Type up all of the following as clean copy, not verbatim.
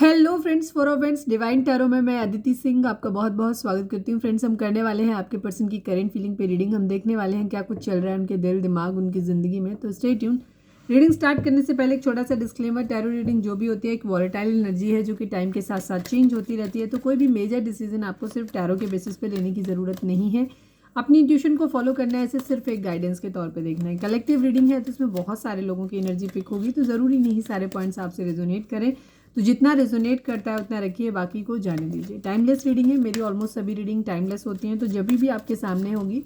Hello friends, for friends divine tarot में मैं अदिति सिंह आपका बहुत बहुत स्वागत करती हूँ। फ्रेंड्स, हम करने वाले हैं आपके पर्सन की करेंट फीलिंग पे रीडिंग। हम देखने वाले हैं क्या कुछ चल रहा है उनके दिल दिमाग उनकी ज़िंदगी में। तो स्टे ट्यून। रीडिंग स्टार्ट करने से पहले एक छोटा सा डिस्क्लेमर, टैरो रीडिंग जो भी होती है एक वॉलेटाइल एनर्जी है जो कि टाइम के साथ साथ चेंज होती रहती है। तो कोई भी मेजर डिसीजन आपको सिर्फ टैरो के बेसिस पे लेने की ज़रूरत नहीं है। अपनी इंट्यूशन को फॉलो करना है, इसे सिर्फ एक गाइडेंस के तौर पे देखना है। कलेक्टिव रीडिंग है तो इसमें बहुत सारे लोगों की एनर्जी पिक होगी, तो ज़रूरी नहीं सारे पॉइंट्स आपसे रेजोनेट करें। तो जितना रेजोनेट करता है उतना रखिए, बाकी को जाने दीजिए। टाइमलेस रीडिंग है, मेरी ऑलमोस्ट सभी रीडिंग टाइमलेस होती हैं। तो जब भी आपके सामने होगी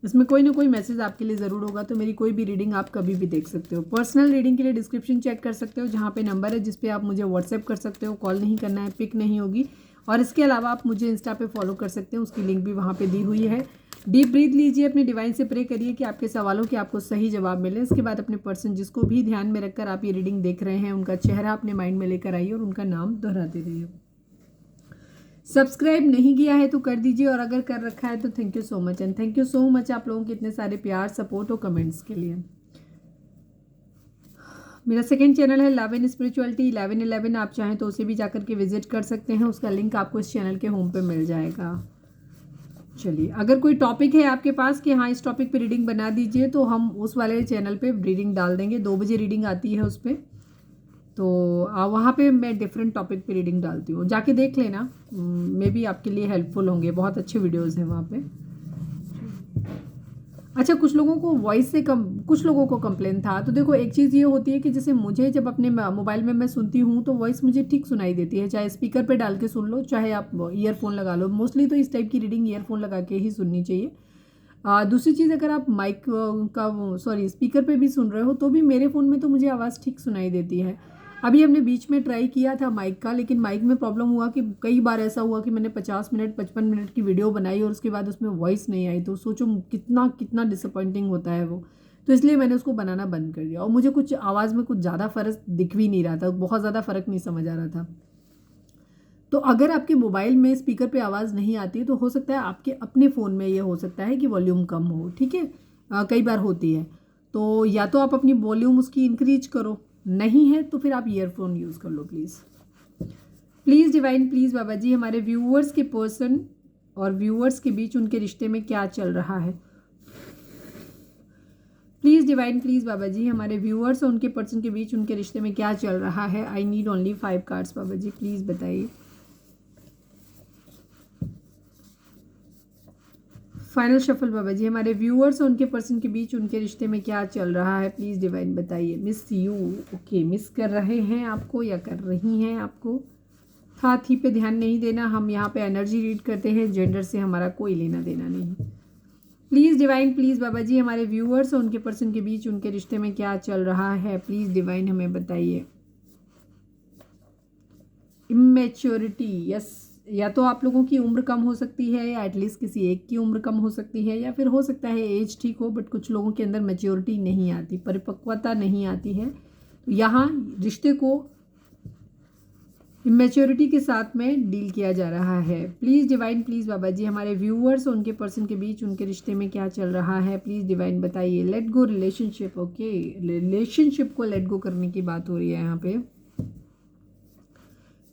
इसमें कोई ना कोई मैसेज आपके लिए ज़रूर होगा। तो मेरी कोई भी रीडिंग आप कभी भी देख सकते हो। पर्सनल रीडिंग के लिए डिस्क्रिप्शन चेक कर सकते हो, जहाँ पे नंबर है जिस पे आप मुझे व्हाट्सएप कर सकते हो। कॉल नहीं करना है, पिक नहीं होगी। और इसके अलावा आप मुझे इंस्टा पे फॉलो कर सकते हैं, उसकी लिंक भी वहाँ पे दी हुई है। डीप ब्रीथ लीजिए, अपने डिवाइन से प्रे करिए कि आपके सवालों के आपको सही जवाब मिले। इसके बाद अपने पर्सन जिसको भी ध्यान में रखकर आप ये रीडिंग देख रहे हैं उनका चेहरा अपने माइंड में लेकर आइए और उनका नाम दोहराते रहिए। सब्सक्राइब नहीं किया है तो कर दीजिए, और अगर कर रखा है तो thank you so much. And thank you so much आप लोगों के इतने सारे प्यार, सपोर्ट और कमेंट्स के लिए। मेरा सेकंड चैनल है लव एंड स्पिरिचुअलिटी 1111, आप चाहें तो उसे भी जाकर के विजिट कर सकते हैं। उसका लिंक आपको इस चैनल के होम पे मिल जाएगा। चलिए, अगर कोई टॉपिक है आपके पास कि हाँ इस टॉपिक पे रीडिंग बना दीजिए, तो हम उस वाले चैनल पे रीडिंग डाल देंगे। 2 बजे रीडिंग आती है उस पर, तो वहाँ पे मैं डिफरेंट टॉपिक पे रीडिंग डालती हूँ, जाके देख लेना। मे बी आपके लिए हेल्पफुल होंगे, बहुत अच्छे वीडियोज़ हैं वहाँ पे। अच्छा, कुछ लोगों को वॉइस से कुछ लोगों को कंप्लेन था। तो देखो, एक चीज़ ये होती है कि जैसे मुझे जब अपने मोबाइल में मैं सुनती हूँ तो वॉइस मुझे ठीक सुनाई देती है, चाहे स्पीकर पे डाल के सुन लो चाहे आप ईयरफोन लगा लो। मोस्टली तो इस टाइप की रीडिंग ईयरफोन लगा के ही सुननी चाहिए। दूसरी चीज़, अगर आप माइक का स्पीकर पे भी सुन रहे हो तो भी मेरे फ़ोन में तो मुझे आवाज़ ठीक सुनाई देती है। अभी हमने बीच में ट्राई किया था माइक का, लेकिन माइक में प्रॉब्लम हुआ कि कई बार ऐसा हुआ कि मैंने 50 मिनट 55 मिनट की वीडियो बनाई और उसके बाद उसमें वॉइस नहीं आई। तो सोचो कितना कितना डिसअपॉइंटिंग होता है वो। तो इसलिए मैंने उसको बनाना बंद कर दिया, और मुझे कुछ आवाज़ में कुछ ज़्यादा फ़र्क दिख भी नहीं रहा था, बहुत ज़्यादा फ़र्क नहीं समझ आ रहा था। तो अगर आपके मोबाइल में स्पीकर पे आवाज़ नहीं आती तो हो सकता है आपके अपने फ़ोन में ये हो सकता है कि वॉल्यूम कम हो। ठीक है, कई बार होती है। तो या तो आप अपनी वॉल्यूम उसकी इंक्रीज करो, नहीं है तो फिर आप ईयरफोन यूज़ कर लो please. Please divine, please Baba ji, हमारे व्यूअर्स के पर्सन और व्यूअर्स के बीच उनके रिश्ते में क्या चल रहा है। Please divine, please Baba ji, हमारे व्यूअर्स और उनके पर्सन के बीच उनके रिश्ते में क्या चल रहा है। I need only 5 cards Baba ji, please बताइए। फाइनल शफल बाबा जी, हमारे व्यूअर्स और उनके पर्सन के बीच उनके रिश्ते में क्या चल रहा है, प्लीज़ डिवाइन बताइए। मिस यू, ओके, मिस कर रहे हैं आपको या कर रही हैं आपको। हाथ ही पे ध्यान नहीं देना, हम यहाँ पे एनर्जी रीड करते हैं, जेंडर से हमारा कोई लेना देना नहीं। Please divine, please Baba ji, हमारे व्यूअर्स और उनके पर्सन के बीच उनके रिश्ते में क्या चल रहा है, प्लीज़ डिवाइन हमें बताइए। इमेच्योरिटी, यस, या तो आप लोगों की उम्र कम हो सकती है या एटलीस्ट किसी एक की उम्र कम हो सकती है, या फिर हो सकता है एज ठीक हो बट कुछ लोगों के अंदर मैच्योरिटी नहीं आती, परिपक्वता नहीं आती है। तो यहाँ रिश्ते को इमेच्योरिटी के साथ में डील किया जा रहा है। Please divine, please Baba ji, हमारे व्यूअर्स और उनके पर्सन के बीच उनके रिश्ते में क्या चल रहा है, प्लीज़ डिवाइन बताइए। Let go relationship, okay, relationship को लेट गो करने की बात हो रही है यहाँ पे।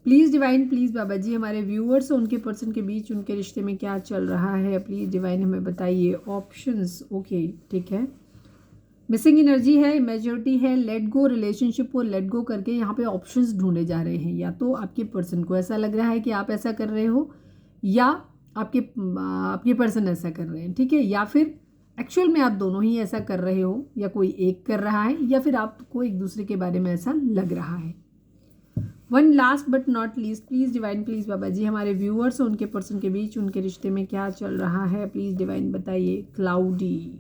Please divine, please Baba ji, हमारे व्यूअर्स और उनके पर्सन के बीच उनके रिश्ते में क्या चल रहा है, प्लीज़ डिवाइन हमें बताइए। ऑप्शंस, ओके, ठीक है। मिसिंग एनर्जी है, मेजोरिटी है, लेट गो, रिलेशनशिप को लेट गो करके यहाँ पे ऑप्शंस ढूंढे जा रहे हैं। या तो आपके पर्सन को ऐसा लग रहा है कि आप ऐसा कर रहे हो, या आपके पर्सन ऐसा कर रहे हैं, ठीक है, या फिर एक्चुअल में आप दोनों ही ऐसा कर रहे हो, या कोई एक कर रहा है, या फिर आपको एक दूसरे के बारे में ऐसा लग रहा है। One last but not least, please divine, please Baba ji, हमारे व्यूअर्स और उनके पर्सन के बीच उनके रिश्ते में क्या चल रहा है, प्लीज़ डिवाइन बताइए। क्लाउडी,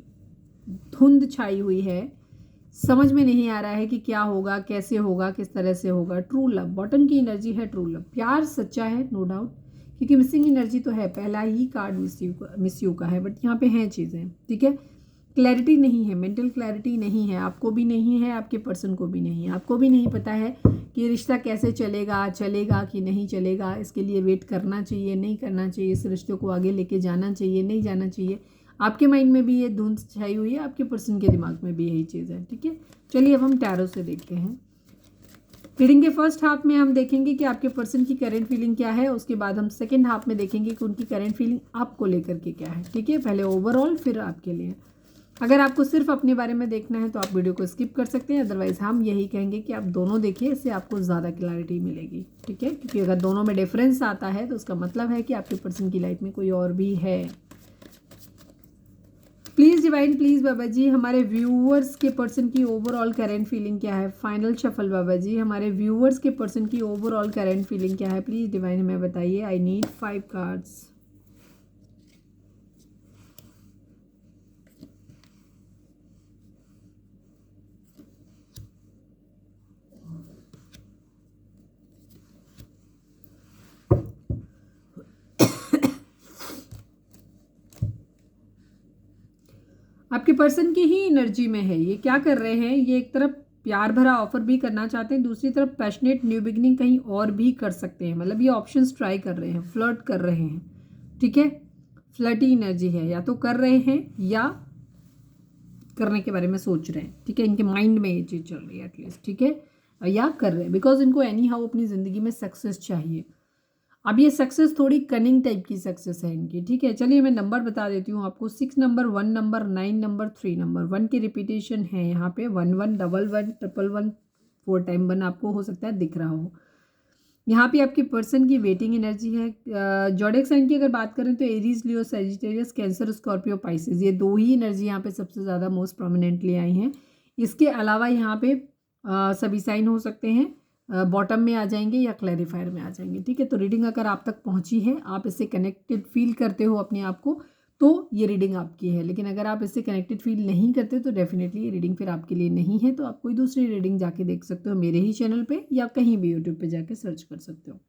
धुंध छाई हुई है, समझ में नहीं आ रहा है कि क्या होगा, कैसे होगा, किस तरह से होगा। ट्रू लव, बॉटम की एनर्जी है, ट्रू लव, प्यार सच्चा है, नो डाउट, क्योंकि मिसिंग एनर्जी तो है, पहला ही कार्ड मिस यू का है, बट यहाँ पे हैं चीज़ें, ठीक है। क्लैरिटी नहीं है, मेंटल क्लैरिटी नहीं है, आपको भी नहीं है, आपके पर्सन को भी नहीं है। आपको भी नहीं पता है कि ये रिश्ता कैसे चलेगा, चलेगा कि नहीं चलेगा, इसके लिए वेट करना चाहिए, नहीं करना चाहिए, इस रिश्ते को आगे लेके जाना चाहिए, नहीं जाना चाहिए। आपके माइंड में भी ये धुंध छाई हुई है, आपके पर्सन के दिमाग में भी यही चीज़ है, ठीक है। चलिए अब हम टैरो से देखते हैं। रीडिंग के फर्स्ट हाफ में हम देखेंगे कि आपके पर्सन की करंट फीलिंग क्या है, उसके बाद हम सेकंड हाफ में देखेंगे कि उनकी करंट फीलिंग आपको लेकर के क्या है। ठीक है, पहले ओवरऑल फिर आपके लिए। अगर आपको सिर्फ अपने बारे में देखना है तो आप वीडियो को स्किप कर सकते हैं, अदरवाइज हम यही कहेंगे कि आप दोनों देखिए, इससे आपको ज़्यादा क्लैरिटी मिलेगी। ठीक है, क्योंकि अगर दोनों में डिफरेंस आता है तो उसका मतलब है कि आपके पर्सन की लाइफ में कोई और भी है। Please divine, please Baba ji, हमारे व्यूअर्स के पर्सन की ओवरऑल करंट फीलिंग क्या है। फाइनल शफल बाबा जी, हमारे व्यूअर्स के पर्सन की ओवरऑल करंट फीलिंग क्या है, प्लीज़ डिवाइन हमें बताइए। I need 5 cards. आपके पर्सन की ही एनर्जी में है। ये क्या कर रहे हैं, ये एक तरफ प्यार भरा ऑफर भी करना चाहते हैं, दूसरी तरफ पैशनेट न्यू बिगनिंग कहीं और भी कर सकते हैं। मतलब ये ऑप्शंस ट्राई कर रहे हैं, फ्लर्ट कर रहे हैं। ठीक है, फ्लर्टी एनर्जी है, या तो कर रहे हैं या करने के बारे में सोच रहे हैं। ठीक है, इनके माइंड में ये चीज़ चल रही है एटलीस्ट। ठीक है, या कर रहे हैं बिकॉज इनको एनी हाउ अपनी ज़िंदगी में सक्सेस चाहिए। अब ये सक्सेस थोड़ी कनिंग टाइप की सक्सेस है इनकी। ठीक है, चलिए मैं नंबर बता देती हूँ आपको। 6 नंबर, 1 नंबर, 9 नंबर, 3 नंबर। 1 की रिपीटेशन है यहाँ पे, 1 1 डबल 1 ट्रिपल 1 4 टाइम 1 आपको हो सकता है दिख रहा हो। यहाँ पे आपके पर्सन की वेटिंग एनर्जी है। जोडिएक साइन की अगर बात करें तो एरीज, लियो, सैजिटेरियस, कैंसर, स्कॉर्पियो, पाइसेस, ये 2 ही एनर्जी यहाँ पे सबसे ज़्यादा मोस्ट प्रोमिनेंटली आई हैं। इसके अलावा यहाँ पे सभी साइन हो सकते हैं, बॉटम में आ जाएंगे या क्लैरिफायर में आ जाएंगे। ठीक है, तो रीडिंग अगर आप तक पहुंची है, आप इससे कनेक्टेड फील करते हो अपने आप को, तो ये रीडिंग आपकी है। लेकिन अगर आप इससे कनेक्टेड फील नहीं करते तो डेफिनेटली ये रीडिंग फिर आपके लिए नहीं है। तो आप कोई दूसरी रीडिंग जाके देख सकते हो मेरे ही चैनल पे, या कहीं भी यूट्यूब पे जाके सर्च कर सकते हो।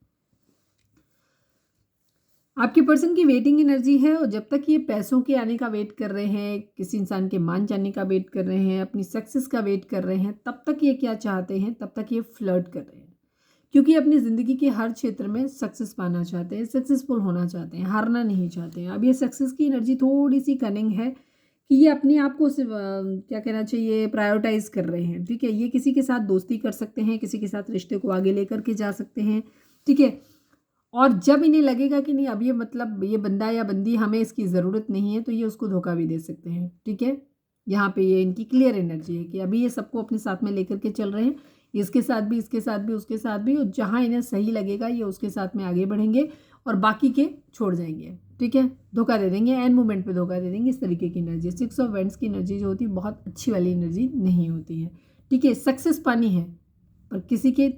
आपके पर्सन की वेटिंग एनर्जी है, और जब तक ये पैसों के आने का वेट कर रहे हैं, किसी इंसान के मान जाने का वेट कर रहे हैं, अपनी सक्सेस का वेट कर रहे हैं, तब तक ये क्या चाहते हैं, तब तक ये फ्लर्ट कर रहे हैं। क्योंकि अपनी ज़िंदगी के हर क्षेत्र में सक्सेस पाना चाहते हैं, सक्सेसफुल होना चाहते हैं, हारना नहीं चाहते हैं। अब ये सक्सेस की एनर्जी थोड़ी सी कनिंग है कि ये अपने आप को क्या कहना चाहिए, प्रायोरिटाइज कर रहे हैं। ठीक है, ये किसी के साथ दोस्ती कर सकते हैं, किसी के साथ रिश्ते को आगे लेकर के जा सकते हैं। ठीक है, और जब इन्हें लगेगा कि नहीं अब ये मतलब ये बंदा या बंदी हमें इसकी ज़रूरत नहीं है, तो ये उसको धोखा भी दे सकते हैं। ठीक है, यहाँ पे ये इनकी क्लियर एनर्जी है कि अभी ये सबको अपने साथ में लेकर के चल रहे हैं, इसके साथ भी, इसके साथ भी, उसके साथ भी, और जहाँ इन्हें सही लगेगा ये उसके साथ में आगे बढ़ेंगे और बाकी के छोड़ जाएंगे। ठीक है, धोखा दे देंगे, एंड मोमेंट पे धोखा दे देंगे। इस तरीके की एनर्जी 6 ऑफ वेंट्स की एनर्जी जो होती है बहुत अच्छी वाली एनर्जी नहीं होती है। ठीक है, सक्सेस पानी है, पर किसी के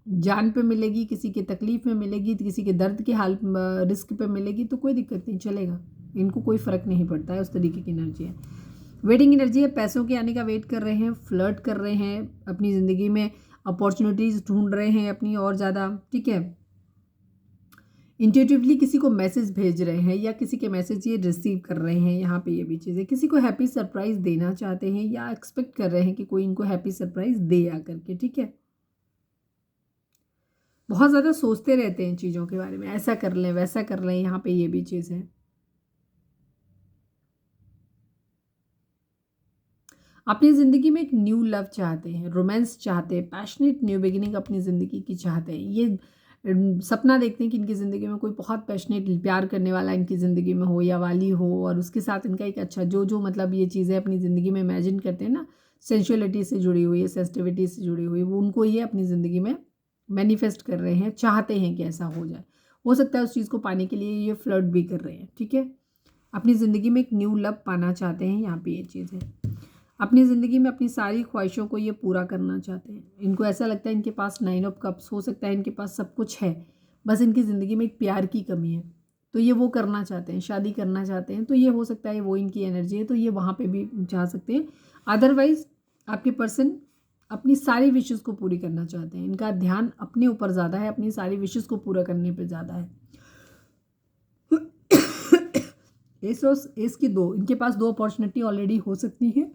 जान पे मिलेगी, किसी के तकलीफ में मिलेगी, किसी के दर्द के हाल रिस्क पे मिलेगी, तो कोई दिक्कत नहीं, चलेगा, इनको कोई फ़र्क नहीं पड़ता है। उस तरीके की एनर्जी है। वेटिंग एनर्जी है, पैसों के आने का वेट कर रहे हैं, फ्लर्ट कर रहे हैं, अपनी ज़िंदगी में अपॉर्चुनिटीज़ ढूंढ रहे हैं अपनी और ज़्यादा। ठीक है, इंट्यूटिवली किसी को मैसेज भेज रहे हैं या किसी के मैसेज ये रिसीव कर रहे हैं। यहाँ पे ये भी चीज़ है, किसी को हैप्पी सरप्राइज़ देना चाहते हैं या एक्सपेक्ट कर रहे हैं कि कोई इनको हैप्पी सरप्राइज़ दे आकर के। ठीक है, बहुत ज़्यादा सोचते रहते हैं चीज़ों के बारे में, ऐसा कर लें, वैसा कर लें। यहाँ पे ये भी चीज़ है। अपनी ज़िंदगी में एक न्यू लव चाहते हैं, रोमांस चाहते हैं, पैशनेट न्यू बिगिनिंग अपनी ज़िंदगी की चाहते हैं। ये सपना देखते हैं कि इनकी ज़िंदगी में कोई बहुत पैशनेट प्यार करने वाला इनकी ज़िंदगी में हो या वाली हो, और उसके साथ इनका एक अच्छा जो मतलब ये चीज़ें अपनी ज़िंदगी में इमेजिन करते हैं ना, सेंशुअलिटी से जुड़ी हुई है, सेंसिटिविटी से जुड़ी हुई, वो उनको ये अपनी ज़िंदगी में मैनिफेस्ट कर रहे हैं, चाहते हैं कि ऐसा हो जाए। हो सकता है उस चीज़ को पाने के लिए ये फ्लर्ट भी कर रहे हैं। ठीक है, अपनी ज़िंदगी में एक न्यू लव पाना चाहते हैं। यहाँ पे ये चीज़ है, अपनी ज़िंदगी में अपनी सारी ख्वाहिशों को ये पूरा करना चाहते हैं। इनको ऐसा लगता है इनके पास 9 ऑफ कप्स, हो सकता है इनके पास सब कुछ है, बस इनकी ज़िंदगी में एक प्यार की कमी है, तो ये वो करना चाहते हैं, शादी करना चाहते हैं। तो ये हो सकता है वो इनकी एनर्जी है, तो ये वहाँ पे भी जा सकते हैं। अदरवाइज़ आपके पर्सन अपनी सारी विशेज़ को पूरी करना चाहते हैं, इनका ध्यान अपने ऊपर ज़्यादा है, अपनी सारी विशेज़ को पूरा करने पर ज़्यादा है। एस की 2, इनके पास 2 अपॉर्चुनिटी ऑलरेडी हो सकती है,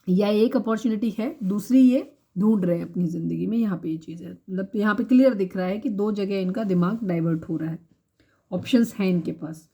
या एक अपॉर्चुनिटी है, दूसरी ये ढूंढ रहे हैं अपनी ज़िंदगी में। यहाँ पे ये चीज़ है, मतलब यहाँ पे क्लियर दिख रहा है कि 2 जगह इनका दिमाग डाइवर्ट हो रहा है, ऑप्शंस हैं इनके पास।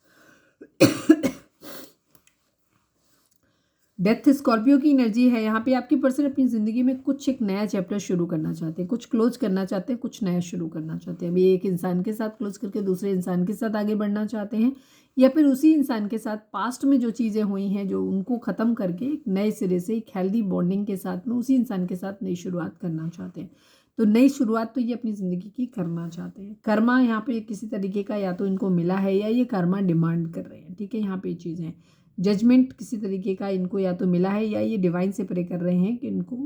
डेथ स्कॉर्पियो की एनर्जी है। यहाँ पे आपकी पर्सन अपनी ज़िंदगी में कुछ एक नया चैप्टर शुरू करना चाहते हैं, कुछ क्लोज करना चाहते हैं, कुछ नया शुरू करना चाहते हैं। अभी एक इंसान के साथ क्लोज करके दूसरे इंसान के साथ आगे बढ़ना चाहते हैं, या फिर उसी इंसान के साथ पास्ट में जो चीज़ें हुई हैं जो उनको ख़त्म करके एक नए सिरे से एक हेल्दी बॉन्डिंग के साथ में उसी इंसान के साथ नई शुरुआत करना चाहते हैं। तो नई शुरुआत तो ये अपनी ज़िंदगी की करना चाहते हैं। कर्मा यहाँ पे किसी तरीके का या तो इनको मिला है या ये कर्मा डिमांड कर रहे हैं, ठीक है। यहाँ पे चीज़ें हैं, जजमेंट किसी तरीके का इनको या तो मिला है या ये डिवाइन से प्रे कर रहे हैं कि इनको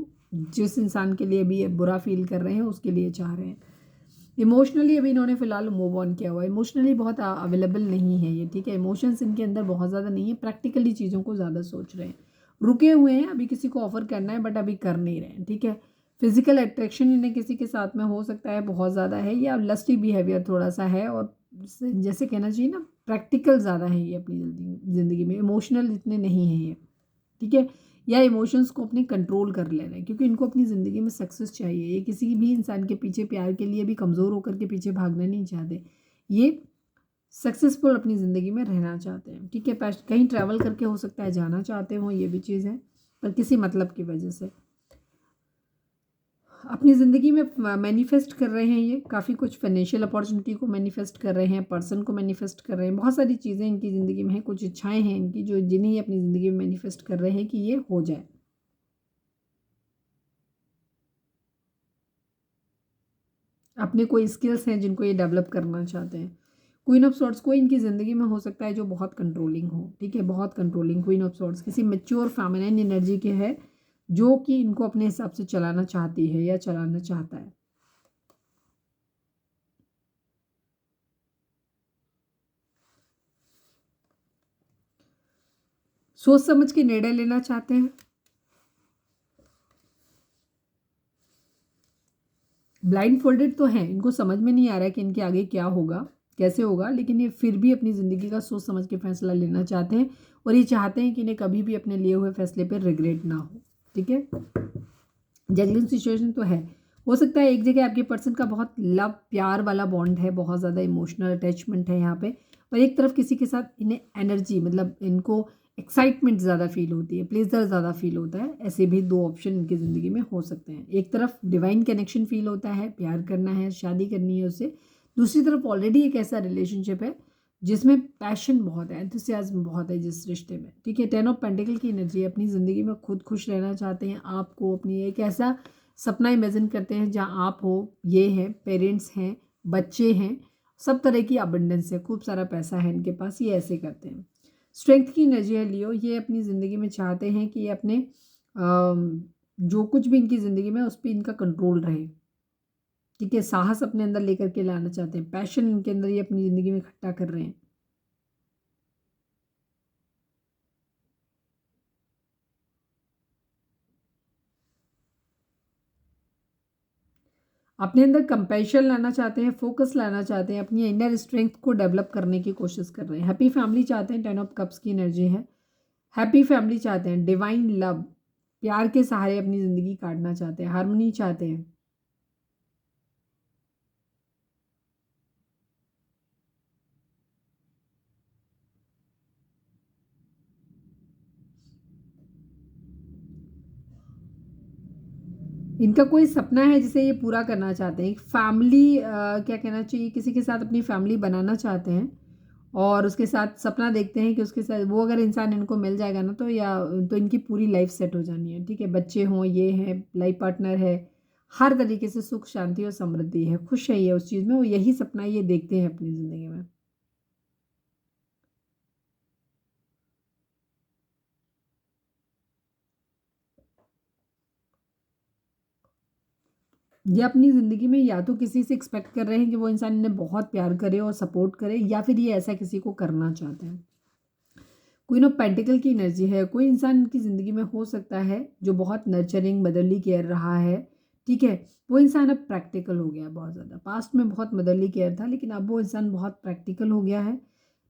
जिस इंसान के लिए अभी ये बुरा फील कर रहे हैं उसके लिए चाह रहे हैं। इमोशनली अभी इन्होंने फिलहाल मूव ऑन किया हुआ है, इमोशनली बहुत अवेलेबल नहीं है ये, ठीक है। इमोशंस इनके अंदर बहुत ज़्यादा नहीं है, प्रैक्टिकली चीज़ों को ज़्यादा सोच रहे हैं, रुके हुए हैं। अभी किसी को ऑफर करना है बट अभी कर नहीं रहे हैं, ठीक है। फिजिकल अट्रैक्शन इन्हें किसी के साथ में हो सकता है बहुत ज़्यादा है, या लस्टी बिहेवियर थोड़ा सा है, और जैसे कहना चाहिए ना प्रैक्टिकल ज़्यादा है ये अपनी ज़िंदगी में, इमोशनल इतने नहीं हैं ये, ठीक है। या इमोशंस को अपने कंट्रोल कर ले रहे हैं क्योंकि इनको अपनी ज़िंदगी में सक्सेस चाहिए। ये किसी भी इंसान के पीछे प्यार के लिए भी कमज़ोर होकर के पीछे भागना नहीं चाहते, ये सक्सेसफुल अपनी ज़िंदगी में रहना चाहते हैं, ठीक है। कहीं ट्रैवल करके हो सकता है जाना चाहते हो, ये भी चीज़ है, पर किसी मतलब की वजह से अपनी ज़िंदगी में मैनिफेस्ट कर रहे हैं। ये काफ़ी कुछ फाइनेंशियल अपॉर्चुनिटी को मैनिफेस्ट कर रहे हैं, पर्सन को मैनिफेस्ट कर रहे हैं, बहुत सारी चीज़ें इनकी ज़िंदगी में हैं, कुछ इच्छाएं हैं इनकी जो जिन्हें अपनी ज़िंदगी में मैनिफेस्ट कर रहे हैं कि ये हो जाए। अपने कोई स्किल्स हैं जिनको ये डेवलप करना चाहते हैं। क्वीन ऑफ सॉर्ड्स कोई इनकी ज़िंदगी में हो सकता है जो बहुत कंट्रोलिंग हो, ठीक है, बहुत कंट्रोलिंग। क्वीन ऑफ सॉर्ड्स किसी मैच्योर फेमिनिन एनर्जी के है जो कि इनको अपने हिसाब से चलाना चाहती है या चलाना चाहता है। सोच समझ के निर्णय लेना चाहते हैं। ब्लाइंड फोल्डेड तो हैं, इनको समझ में नहीं आ रहा है कि इनके आगे क्या होगा, कैसे होगा, लेकिन ये फिर भी अपनी ज़िंदगी का सोच समझ के फैसला लेना चाहते हैं, और ये चाहते हैं कि इन्हें कभी भी अपने लिए हुए फैसले पर रिग्रेट ना हो, ठीक है। जगलिंग सिचुएशन तो है, हो सकता है एक जगह आपके पर्सन का बहुत लव प्यार वाला बॉन्ड है, बहुत ज़्यादा इमोशनल अटैचमेंट है यहाँ पे, और एक तरफ किसी के साथ इन्हें एनर्जी मतलब इनको एक्साइटमेंट ज़्यादा फील होती है, प्लेजर ज़्यादा फील होता है। ऐसे भी दो ऑप्शन इनकी ज़िंदगी में हो सकते हैं। एक तरफ डिवाइन कनेक्शन फील होता है, प्यार करना है, शादी करनी है उससे, दूसरी तरफ ऑलरेडी एक ऐसा रिलेशनशिप है जिसमें पैशन बहुत है, एंथुसियाज्म बहुत है जिस रिश्ते में, ठीक है। 10 ऑफ पेंटिकल की एनर्जी अपनी ज़िंदगी में खुद खुश रहना चाहते हैं, आपको अपनी एक ऐसा सपना इमेजिन करते हैं जहाँ आप हो, ये हैं, पेरेंट्स हैं, बच्चे हैं, सब तरह की अबंडेंस है, खूब सारा पैसा है इनके पास, ये ऐसे करते हैं। स्ट्रेंथ की एनर्जी है लियो, ये अपनी ज़िंदगी में चाहते हैं कि ये अपने जो कुछ भी इनकी ज़िंदगी में उस पर इनका कंट्रोल रहे, ठीक है। साहस अपने अंदर लेकर के लाना चाहते हैं, पैशन इनके अंदर ये अपनी ज़िंदगी में इकट्ठा कर रहे हैं। अपने अंदर कंपैशन लाना चाहते हैं, फोकस लाना चाहते हैं, अपनी इनर स्ट्रेंथ को डेवलप करने की कोशिश कर रहे हैं। हैप्पी फैमिली चाहते हैं, 10 ऑफ कप्स की एनर्जी है। हैप्पी फैमिली चाहते हैं, डिवाइन लव, प्यार के सहारे अपनी ज़िंदगी काटना चाहते हैं, हार्मनी चाहते हैं। इनका कोई सपना है जिसे ये पूरा करना चाहते हैं, एक फैमिली क्या कहना चाहिए, किसी के साथ अपनी फैमिली बनाना चाहते हैं, और उसके साथ सपना देखते हैं कि उसके साथ वो अगर इंसान इनको मिल जाएगा ना तो या तो इनकी पूरी लाइफ सेट हो जानी है, ठीक है। बच्चे हों, ये है, लाइफ पार्टनर है, हर तरीके से सुख शांति और समृद्धि है, खुश है ये उस चीज़ में, वो यही सपना ये देखते हैं अपनी ज़िंदगी में। ये अपनी ज़िंदगी में या तो किसी से एक्सपेक्ट कर रहे हैं कि वो इंसान इन्हें बहुत प्यार करे और सपोर्ट करे, या फिर ये ऐसा किसी को करना चाहते हैं। क्वीन ऑफ पेंटिकल की एनर्जी है, कोई इंसान इनकी ज़िंदगी में हो सकता है जो बहुत नर्चरिंग मदरली केयर रहा है, ठीक है। वो इंसान अब प्रैक्टिकल हो गया बहुत ज़्यादा, पास्ट में बहुत मदरली केयर था लेकिन अब वो इंसान बहुत प्रैक्टिकल हो गया है,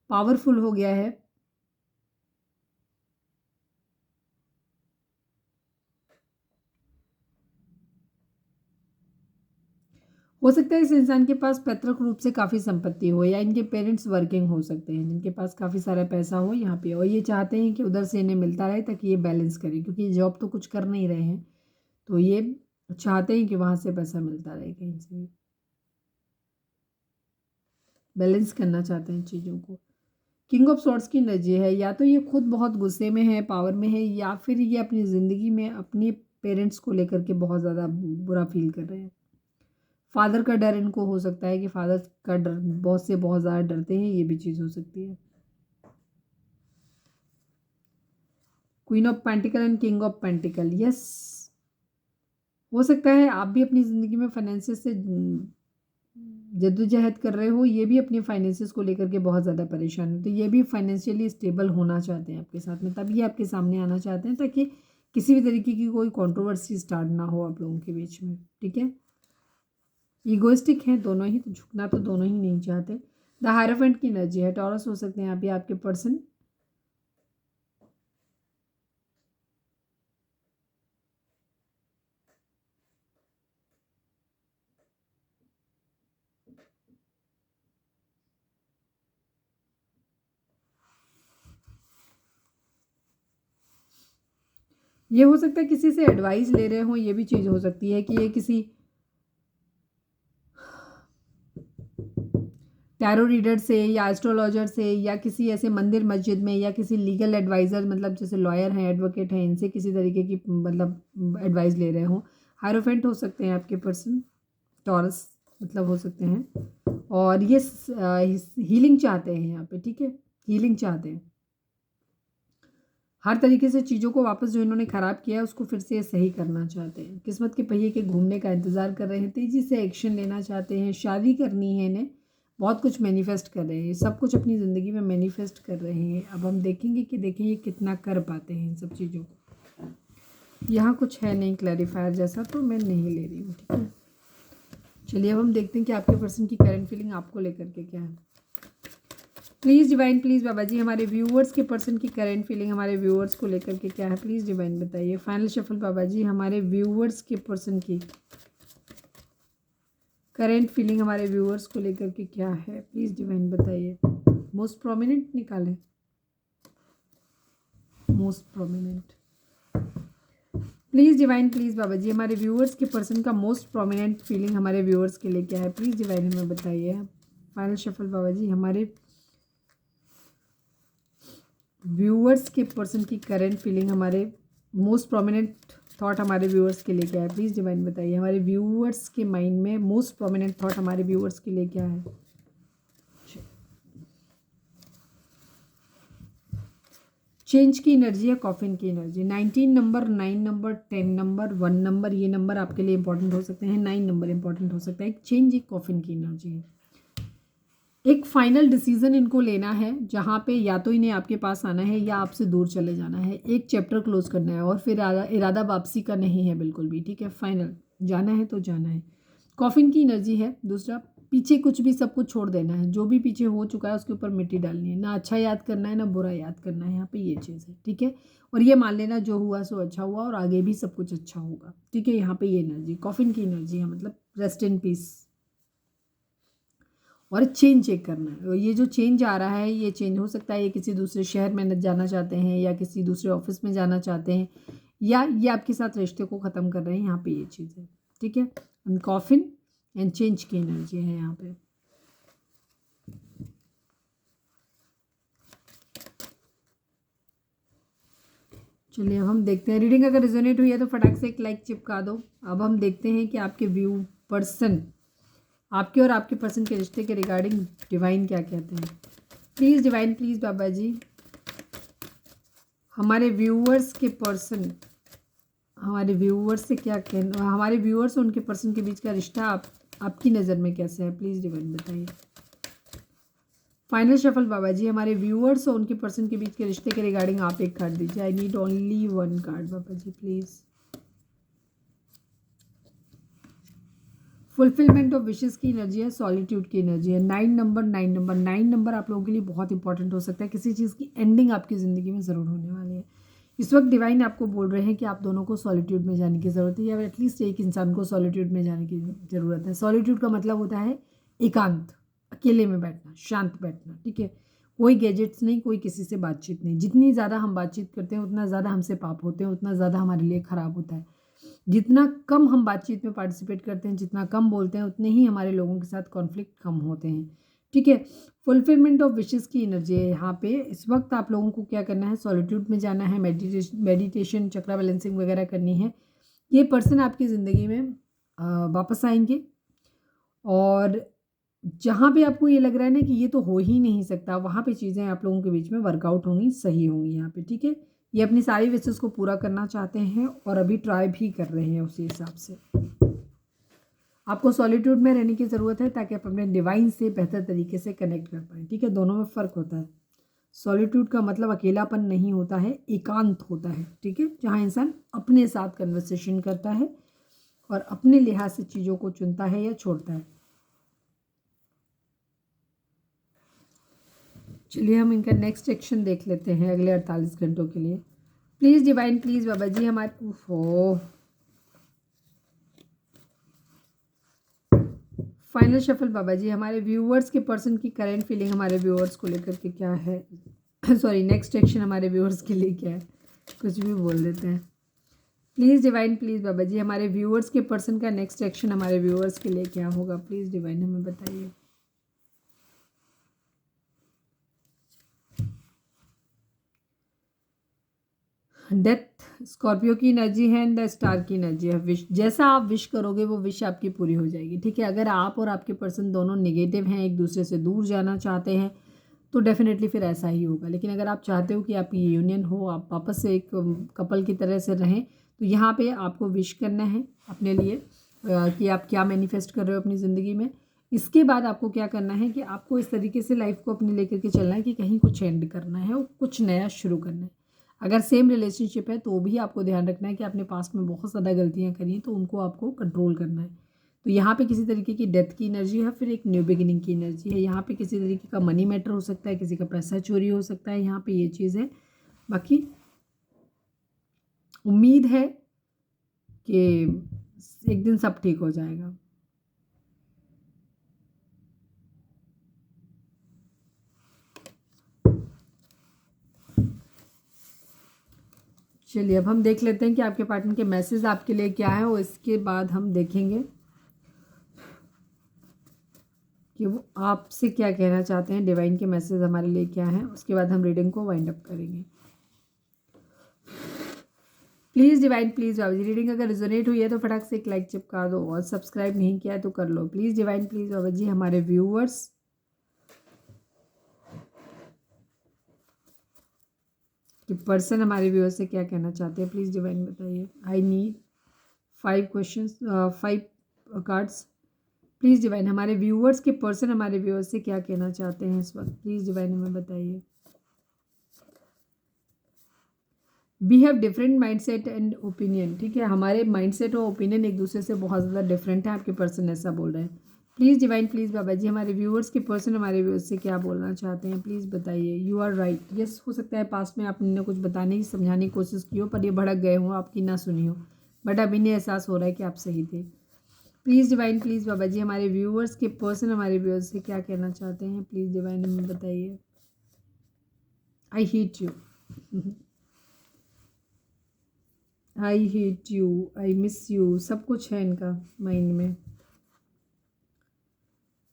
पावरफुल हो गया है। हो सकता है इस इंसान के पास पैतृक रूप से काफ़ी संपत्ति हो या इनके पेरेंट्स वर्किंग हो सकते हैं जिनके पास काफ़ी सारा पैसा हो यहाँ पे, और ये चाहते हैं कि उधर से इन्हें मिलता रहे ताकि ये बैलेंस करें, क्योंकि जॉब तो कुछ कर नहीं रहे हैं, तो ये चाहते हैं कि वहाँ से पैसा मिलता रहे, कहीं से भी बैलेंस करना चाहते हैं चीज़ों को। किंग ऑफ सॉर्ड्स की एनर्जी है, या तो ये खुद बहुत गुस्से में है, पावर में है, या फिर ये अपनी ज़िंदगी में अपने पेरेंट्स को लेकर के बहुत ज़्यादा बुरा फील कर रहे हैं। फादर का डर इनको हो सकता है कि फादर का डर बहुत से बहुत ज़्यादा डरते हैं, ये भी चीज़ हो सकती है। Queen of pentacle and king of pentacle, yes, हो सकता है आप भी अपनी ज़िंदगी में फाइनेंसिस से जद्दोजहद कर रहे हो, ये भी अपने फाइनेंसिस को लेकर के बहुत ज़्यादा परेशान है, तो ये भी फाइनेंशियली स्टेबल होना चाहते हैं आपके साथ में, तब ये आपके सामने आना चाहते हैं ताकि किसी भी तरीके की कोई कंट्रोवर्सी स्टार्ट ना हो आप लोगों के बीच में, ठीक है। ईगोइस्टिक हैं दोनों ही, तो झुकना तो दोनों ही नहीं चाहते। द हायरोफेंट की एनर्जी है, टॉरस हो सकते हैं अभी आपके पर्सन। ये हो सकता है किसी से एडवाइस ले रहे हो, ये भी चीज़ हो सकती है कि ये किसी टैरो रीडर से या एस्ट्रोलॉजर से या किसी ऐसे मंदिर मस्जिद में या किसी लीगल एडवाइज़र, मतलब जैसे लॉयर हैं, एडवोकेट हैं, इनसे किसी तरीके की मतलब एडवाइस ले रहे हो। हायरोफेंट हो सकते हैं आपके पर्सन, टॉरस मतलब हो सकते हैं, और ये हीलिंग चाहते हैं यहाँ पे, ठीक है, हीलिंग चाहते हैं हर तरीके से। चीज़ों को वापस जो इन्होंने ख़राब किया है उसको फिर से सही करना चाहते हैं। किस्मत के पहिए के घूमने का इंतज़ार कर रहे हैं, तेज़ी से एक्शन लेना चाहते हैं, शादी करनी है इन्हें, बहुत कुछ मैनिफेस्ट कर रहे हैं, सब कुछ अपनी ज़िंदगी में मैनिफेस्ट कर रहे हैं। अब हम देखेंगे कि देखें ये कितना कर पाते हैं इन सब चीज़ों को। यहाँ कुछ है नहीं क्लैरिफायर जैसा, तो मैं नहीं ले रही हूँ, ठीक है। चलिए अब हम देखते हैं कि आपके पर्सन की करंट फीलिंग आपको लेकर के क्या है। Please divine, please Baba ji, हमारे व्यूअर्स के पर्सन की करंट फीलिंग हमारे व्यूअर्स को लेकर के क्या है, प्लीज़ डिवाइन बताइए। फाइनल शफल बाबा जी, हमारे व्यूअर्स के पर्सन की करंट फीलिंग हमारे व्यूअर्स को लेकर के क्या है, प्लीज़ डिवाइन बताइए। मोस्ट प्रोमिनेंट निकालें, most prominent, please divine, please Baba ji, हमारे व्यूअर्स के पर्सन का मोस्ट प्रोमिनेंट फीलिंग हमारे व्यूअर्स के लिए क्या है, प्लीज़ डिवाइन हमें बताइए। फाइनल शफल बाबा जी, हमारे व्यूअर्स के पर्सन की करंट फीलिंग हमारे मोस्ट प्रोमिनेंट थॉट हमारे व्यूअर्स के लिए क्या है, प्लीज़ डिवाइन बताइए। हमारे व्यूअर्स के माइंड में मोस्ट प्रोमिनेंट थॉट हमारे व्यूअर्स के लिए क्या है। चेंज की एनर्जी है, कॉफिन की energy, 19 number, 9 number, 10 number, 1 number, ये नंबर आपके लिए इंपॉर्टेंट हो सकते हैं। 9 नंबर इंपॉर्टेंट हो सकता है। एक चेंज, एक कॉफिन की एनर्जी है। एक फाइनल डिसीजन इनको लेना है, जहाँ पे या तो इन्हें आपके पास आना है या आपसे दूर चले जाना है। एक चैप्टर क्लोज करना है और फिर इरादा वापसी का नहीं है बिल्कुल भी, ठीक है। फाइनल जाना है तो जाना है। कॉफिन की एनर्जी है। दूसरा, पीछे कुछ भी सब कुछ छोड़ देना है, जो भी पीछे हो चुका है उसके ऊपर मिट्टी डालनी है, ना अच्छा याद करना है ना बुरा याद करना है, यहाँ पे ये चीज़ है, ठीक है। और ये मान लेना जो हुआ सो अच्छा हुआ और आगे भी सब कुछ अच्छा होगा, ठीक है। यहाँ पे ये एनर्जी कॉफिन की एनर्जी है, मतलब रेस्ट इन पीस और चेंज चेक करना है। और ये जो चेंज आ रहा है, ये चेंज हो सकता है ये किसी दूसरे शहर में जाना चाहते हैं या किसी दूसरे ऑफिस में जाना चाहते हैं, या ये आपके साथ रिश्ते को ख़त्म कर रहे हैं, यहाँ पे ये चीज़ है, ठीक है। कॉफिन एंड चेंज की एनर्जी है यहाँ पे। चलिए अब हम देखते हैं। रीडिंग अगर रिजोनेट हुई है तो फटाक से एक लाइक चिपका दो। अब हम देखते हैं कि आपके व्यू पर्सन, आपके और आपके पर्सन के रिश्ते के रिगार्डिंग डिवाइन क्या कहते हैं। Please divine, please Baba ji, हमारे व्यूअर्स के पर्सन, हमारे व्यूअर्स से क्या कहना, हमारे व्यूअर्स और उनके पर्सन के बीच का रिश्ता आपकी नज़र में कैसा है, प्लीज़ डिवाइन बताइए। फाइनल शफल बाबा जी, हमारे व्यूअर्स और उनके पर्सन के बीच के रिश्ते के रिगार्डिंग आप एक कार्ड दीजिए। I need only 1 card Baba ji, please. Fulfilment of wishes की एनर्जी है, सॉलिट्यूड की एनर्जी है। 9 नंबर, 9 नंबर आप लोगों के लिए बहुत इंपॉर्टेंट हो सकता है। किसी चीज़ की एंडिंग आपकी ज़िंदगी में ज़रूर होने वाली है। इस वक्त डिवाइन आपको बोल रहे हैं कि आप दोनों को सॉलिट्यूड में जाने की ज़रूरत है, या एटलीस्ट एक इंसान को सॉलिट्यूड में जाने की ज़रूरत है। सॉलिट्यूड का मतलब होता है एकांत, अकेले में बैठना, शांत बैठना, ठीक है। कोई गैजेट्स नहीं, कोई किसी से बातचीत नहीं। जितनी ज़्यादा हम बातचीत करते हैं उतना ज़्यादा हमसे पाप होते हैं, उतना ज़्यादा हमारे लिए ख़राब होता है। जितना कम हम बातचीत में पार्टिसिपेट करते हैं, जितना कम बोलते हैं, उतने ही हमारे लोगों के साथ कॉन्फ्लिक्ट कम होते हैं, ठीक है। फुलफिलमेंट ऑफ विशेस की एनर्जी है यहाँ पे। इस वक्त आप लोगों को क्या करना है, सॉलिट्यूड में जाना है, मेडिटेशन चक्रा बैलेंसिंग वगैरह करनी है। ये पर्सन आपकी ज़िंदगी में वापस आएंगे, और जहाँ पे आपको ये लग रहा है ना कि ये तो हो ही नहीं सकता, वहाँ पे चीज़ें आप लोगों के बीच में वर्कआउट होंगी, सही होंगी यहाँ पे, ठीक है। ये अपनी सारी विशेस को पूरा करना चाहते हैं और अभी ट्राई भी कर रहे हैं उसी हिसाब से। आपको सॉलिट्यूड में रहने की ज़रूरत है ताकि आप अपने डिवाइन से बेहतर तरीके से कनेक्ट कर पाएँ, ठीक है। दोनों में फ़र्क होता है। सॉलिट्यूड का मतलब अकेलापन नहीं होता है, एकांत होता है, ठीक है, जहाँ इंसान अपने साथ कन्वर्सेशन करता है और अपने लिहाज से चीज़ों को चुनता है या छोड़ता है। चलिए हम इनका नेक्स्ट एक्शन देख लेते हैं अगले 48 घंटों के लिए। Please divine, please Baba ji हमारे फाइनल शफल बाबा जी, हमारे व्यूअर्स के पर्सन की करंट फीलिंग हमारे व्यूअर्स को लेकर के क्या है। सॉरी, नेक्स्ट एक्शन हमारे व्यूअर्स के लिए क्या है, कुछ भी बोल देते हैं। Please divine, please Baba ji, हमारे व्यूअर्स के पर्सन का नेक्स्ट एक्शन हमारे व्यूअर्स के लिए क्या होगा, प्लीज़ डिवाइन हमें बताइए। डेथ स्कॉर्पियो की एनर्जी है एंड द स्टार की एनर्जी है। विश, जैसा आप विश करोगे वो विश आपकी पूरी हो जाएगी, ठीक है। अगर आप और आपके पर्सन दोनों नेगेटिव हैं, एक दूसरे से दूर जाना चाहते हैं, तो डेफिनेटली फिर ऐसा ही होगा। लेकिन अगर आप चाहते हो कि आपकी यूनियन हो, आप वापस से एक कपल की तरह से रहें, तो यहाँ पे आपको विश करना है अपने लिए कि आप क्या मैनिफेस्ट कर रहे हो अपनी ज़िंदगी में। इसके बाद आपको क्या करना है कि आपको इस तरीके से लाइफ को अपने लेकर के चलना है कि कहीं कुछ एंड करना है और कुछ नया शुरू करना है। अगर सेम रिलेशनशिप है तो भी आपको ध्यान रखना है कि आपने पास्ट में बहुत ज़्यादा गलतियाँ करी हैं, तो उनको आपको कंट्रोल करना है। तो यहाँ पे किसी तरीके की डेथ की एनर्जी है, फिर एक न्यू बिगिनिंग की एनर्जी है। यहाँ पे किसी तरीके का मनी मैटर हो सकता है, किसी का पैसा चोरी हो सकता है, यहाँ पे ये चीज़ है। बाकी उम्मीद है कि एक दिन सब ठीक हो जाएगा। चलिए अब हम देख लेते हैं कि आपके पार्टनर के मैसेज आपके लिए क्या है, और इसके बाद हम देखेंगे कि वो आपसे क्या कहना चाहते हैं, डिवाइन के मैसेज हमारे लिए क्या है। उसके बाद हम रीडिंग को वाइंड अप करेंगे। Please divine, please Baba ji, reading अगर रिजोनेट हुई है तो फटाक से एक लाइक चिपका दो, और सब्सक्राइब नहीं किया है तो कर लो। Please divine, please Baba ji, हमारे व्यूअर्स कि पर्सन हमारे व्यूअर्स से क्या कहना चाहते हैं, प्लीज़ डिवाइन बताइए। I need 5 questions, 5 cards. Please divine, हमारे व्यूअर्स के पर्सन हमारे व्यूअर्स से क्या कहना चाहते हैं इस वक्त, प्लीज़ डिवाइन हमें बताइए। We have different mindset and opinion, ठीक है। हमारे माइंडसेट और ओपिनियन एक दूसरे से बहुत ज़्यादा डिफरेंट है, आपके पर्सन ऐसा बोल रहे हैं। Please divine, please Baba ji, हमारे व्यूअर्स के पर्सन हमारे व्यूअर्स से क्या बोलना चाहते हैं, प्लीज़ बताइए। यू आर राइट, यस, हो सकता है पास्ट में आपने कुछ बताने की, समझाने की कोशिश की हो, पर ये भड़क गए हो, आपकी ना सुनी हो, बट अभी इन्हें एहसास हो रहा है कि आप सही थे। Please divine, please Baba ji, हमारे व्यूअर्स के पर्सन हमारे व्यूअर्स से क्या कहना चाहते हैं, प्लीज़ डिवाइन हमें बताइए। I hate you, I hate you, I miss you, सब कुछ है इनका माइंड में।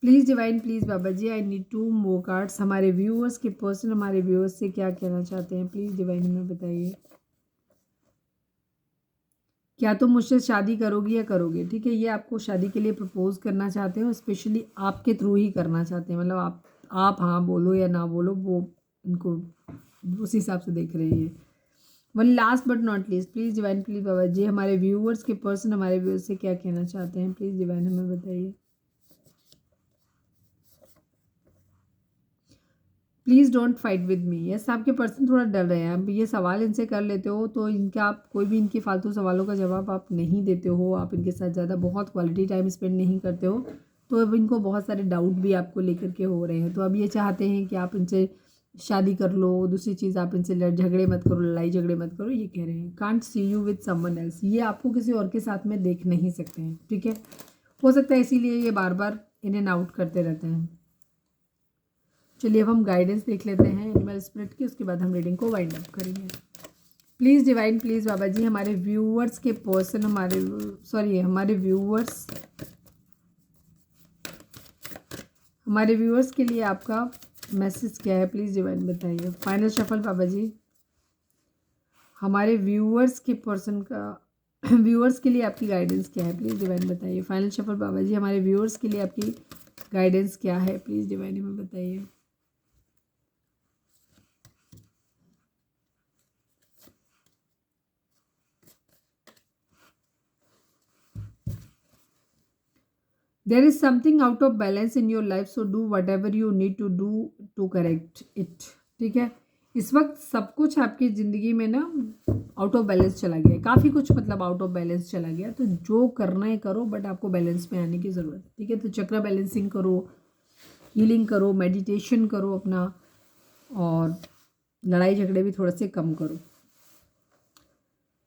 Please divine, please Baba ji, I need 2 more cards. हमारे व्यूअर्स के पर्सन हमारे व्यूअर्स से क्या कहना चाहते हैं, प्लीज़ डिवाइन हमें बताइए। क्या तुम मुझसे शादी करोगी या करोगे, ठीक है। ये आपको शादी के लिए प्रपोज करना चाहते हो, स्पेशली आपके थ्रू ही करना चाहते हैं, मतलब आप हाँ बोलो या ना बोलो, वो इनको उस हिसाब से देख रही है। One last but not least, please divine, please Baba ji, हमारे व्यूअर्स के पर्सन हमारे व्यूअर्स से क्या कहना चाहते हैं, प्लीज़ डिवाइन हमें बताइए। Please don't fight with me, yes, आपके पर्सन थोड़ा डर रहे हैं। अब ये सवाल इनसे कर लेते हो तो इनका आप कोई भी इनके फालतू सवालों का जवाब आप नहीं देते हो, आप इनके साथ ज़्यादा बहुत क्वालिटी टाइम स्पेंड नहीं करते हो, तो अब इनको बहुत सारे डाउट भी आपको लेकर के हो रहे हैं। तो अब ये चाहते हैं कि आप इनसे शादी कर लो, दूसरी चीज़ आप इनसे झगड़े मत करो, लड़ाई झगड़े मत करो, ये कह रहे हैं। Can't see you with someone else, ये आपको किसी और के साथ में देख नहीं सकते हैं, ठीक है। हो सकता है इसीलिए ये बार बार इन एंड आउट करते रहते हैं। चलिए अब हम गाइडेंस देख लेते हैं एनिमल स्पिरिट की, उसके बाद हम रीडिंग को वाइंड अप करेंगे। Please divine, please Baba ji, हमारे व्यूअर्स के पर्सन, हमारे व्यूअर्स के लिए आपका मैसेज क्या है, प्लीज़ डिवाइन बताइए। फाइनल शफल बाबा जी, हमारे व्यूअर्स के पर्सन का व्यूअर्स के लिए आपकी गाइडेंस क्या है, प्लीज़ डिवाइन बताइए। फाइनल शफल बाबा जी, हमारे व्यूअर्स के लिए आपकी गाइडेंस क्या है, प्लीज़ डिवाइन हमें बताइए। There is something out of balance in your life, so do whatever you need to do to correct it, ठीक है। इस वक्त सब कुछ आपकी ज़िंदगी में ना आउट ऑफ बैलेंस चला गया है, काफ़ी कुछ मतलब आउट ऑफ बैलेंस चला गया, तो जो करना है करो, बट आपको बैलेंस में आने की ज़रूरत है, ठीक है। तो चक्र बैलेंसिंग करो, हीलिंग करो, मेडिटेशन करो अपना, और लड़ाई झगड़े भी थोड़े से कम करो।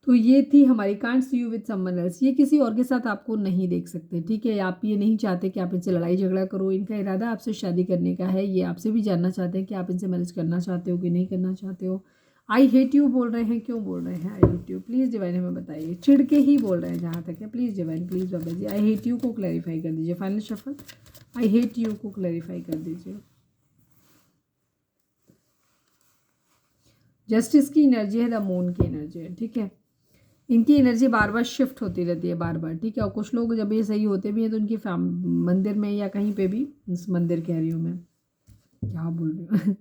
तो ये थी हमारी can't see you with someone else, ये किसी और के साथ आपको नहीं देख सकते, ठीक है। आप ये नहीं चाहते कि आप इनसे लड़ाई झगड़ा करो, इनका इरादा आपसे शादी करने का है, ये आपसे भी जानना चाहते हैं कि आप इनसे मैरिज करना चाहते हो कि नहीं करना चाहते हो। आई हेट यू बोल रहे हैं, क्यों बोल रहे हैं आई हेट यू, प्लीज़ डिवाइन हमें बताइए। चिढ़ के ही बोल रहे हैं जहाँ तक है, please divine, please Baba ji, I hate you को क्लैरिफाई कर दीजिए। Final shuffle, I hate you को क्लैरिफाई कर दीजिए। जस्टिस की एनर्जी है, द मून की एनर्जी है, ठीक है। इनकी एनर्जी बार बार शिफ्ट होती रहती है, बार बार, ठीक है। और कुछ लोग जब ये सही होते भी हैं तो उनकी मंदिर में या कहीं पे भी, इस मंदिर कह रही हूँ मैं, क्या बोल रही हूँ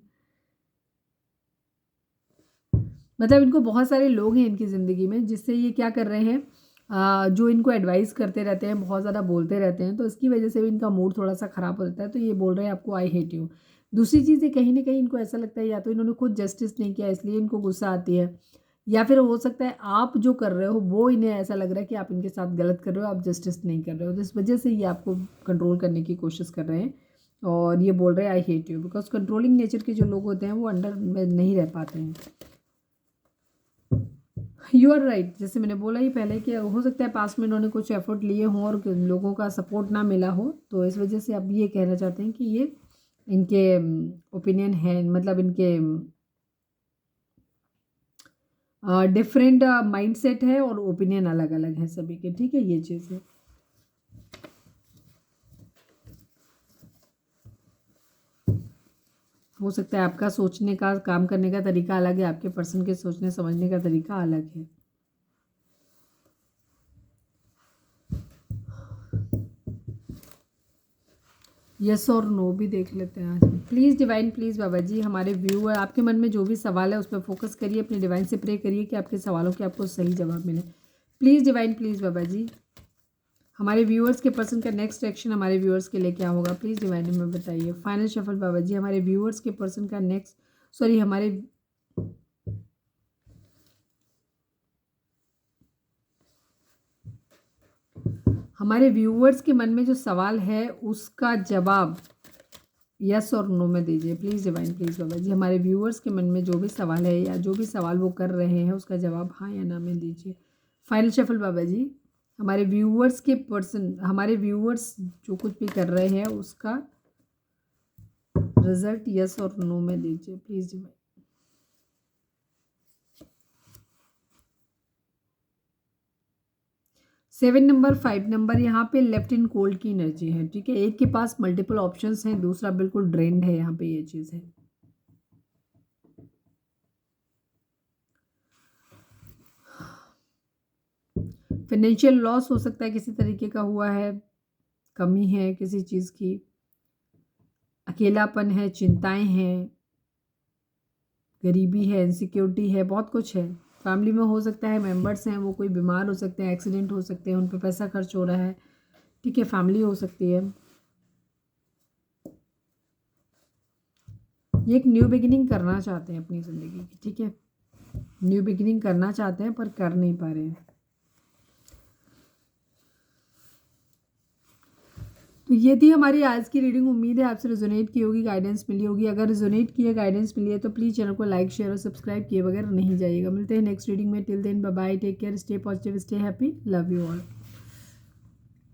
मतलब इनको बहुत सारे लोग हैं इनकी ज़िंदगी में, जिससे ये क्या कर रहे हैं, जो इनको एडवाइस करते रहते हैं, बहुत ज़्यादा बोलते रहते हैं, तो इसकी वजह से भी इनका मूड थोड़ा सा ख़राब हो जाता है, तो ये बोल रहे हैं आपको आई हेट यू। दूसरी चीज़, ये कहीं ना कहीं इनको ऐसा लगता है या तो इन्होंने खुद जस्टिस नहीं किया इसलिए इनको गुस्सा आती है, या फिर हो सकता है आप जो कर रहे हो वो इन्हें ऐसा लग रहा है कि आप इनके साथ गलत कर रहे हो, आप जस्टिस नहीं कर रहे हो, तो इस वजह से ये आपको कंट्रोल करने की कोशिश कर रहे हैं, और ये बोल रहे हैं आई hate you, because controlling nature के जो लोग होते हैं वो अंडर में नहीं रह पाते हैं। यू आर राइट, जैसे मैंने बोला ही पहले कि हो सकता है पास में इन्होंने कुछ एफर्ट लिए हों और लोगों का सपोर्ट ना मिला हो, तो इस वजह से अब ये कहना चाहते हैं कि ये इनके ओपिनियन है, मतलब इनके डिफरेंट माइंडसेट है और ओपिनियन अलग अलग है सभी के, ठीक है, ये चीज़ है। हो सकता है आपका सोचने का, काम करने का तरीका अलग है, आपके पर्सन के सोचने समझने का तरीका अलग है। यस और नो भी देख लेते हैं आज। Please divine, please Baba ji, हमारे व्यूअर, आपके मन में जो भी सवाल है उस पर फोकस करिए, अपने डिवाइन से प्रे करिए कि आपके सवालों के आपको सही जवाब मिले। Please divine, please Baba ji, हमारे व्यूअर्स के पर्सन का नेक्स्ट एक्शन हमारे व्यूअर्स के लिए क्या होगा, प्लीज़ डिवाइन हमें बताइए। फाइनल शफल बाबा जी, हमारे व्यूअर्स के पर्सन का नेक्स्ट, सॉरी हमारे व्यूअर्स के मन में जो सवाल है उसका जवाब यस और नो में दीजिए, please divine, please Baba ji, हमारे व्यूअर्स के मन में जो भी सवाल है या जो भी सवाल वो कर रहे हैं उसका जवाब हाँ या ना में दीजिए। फाइनल शफल बाबा जी, हमारे व्यूअर्स के पर्सन, हमारे व्यूअर्स जो कुछ भी कर रहे हैं उसका रिजल्ट यस और नो में दीजिए, प्लीज़ डिवाइन। 7 नंबर, 5 नंबर, यहाँ पे लेफ्ट इन कोल्ड की एनर्जी है, ठीक है। एक के पास मल्टीपल ऑप्शंस हैं, दूसरा बिल्कुल ड्रेन्ड है, यहाँ पे ये चीज़ है। फाइनेंशियल लॉस हो सकता है किसी तरीके का हुआ है, कमी है किसी चीज़ की, अकेलापन है, चिंताएं हैं, गरीबी है, इनसिक्योरिटी है, बहुत कुछ है। फैमिली में हो सकता है मेंबर्स हैं वो कोई बीमार हो सकते हैं, एक्सीडेंट हो सकते हैं, उन पे पैसा खर्च हो रहा है, ठीक है। फैमिली हो सकती है, ये एक न्यू बिगिनिंग करना चाहते हैं अपनी ज़िंदगी की, ठीक है। न्यू बिगिनिंग करना चाहते हैं पर कर नहीं पा रहे हैं। तो ये थी हमारी आज की रीडिंग। उम्मीद है आपसे रेजोनेट की होगी, गाइडेंस मिली होगी। अगर रेजोनेट की है, गाइडेंस मिली है तो प्लीज़ चैनल को लाइक शेयर और सब्सक्राइब किए बगैर नहीं जाइएगा। मिलते हैं नेक्स्ट रीडिंग में। Till then bye bye, take care, stay positive, stay happy, love you all.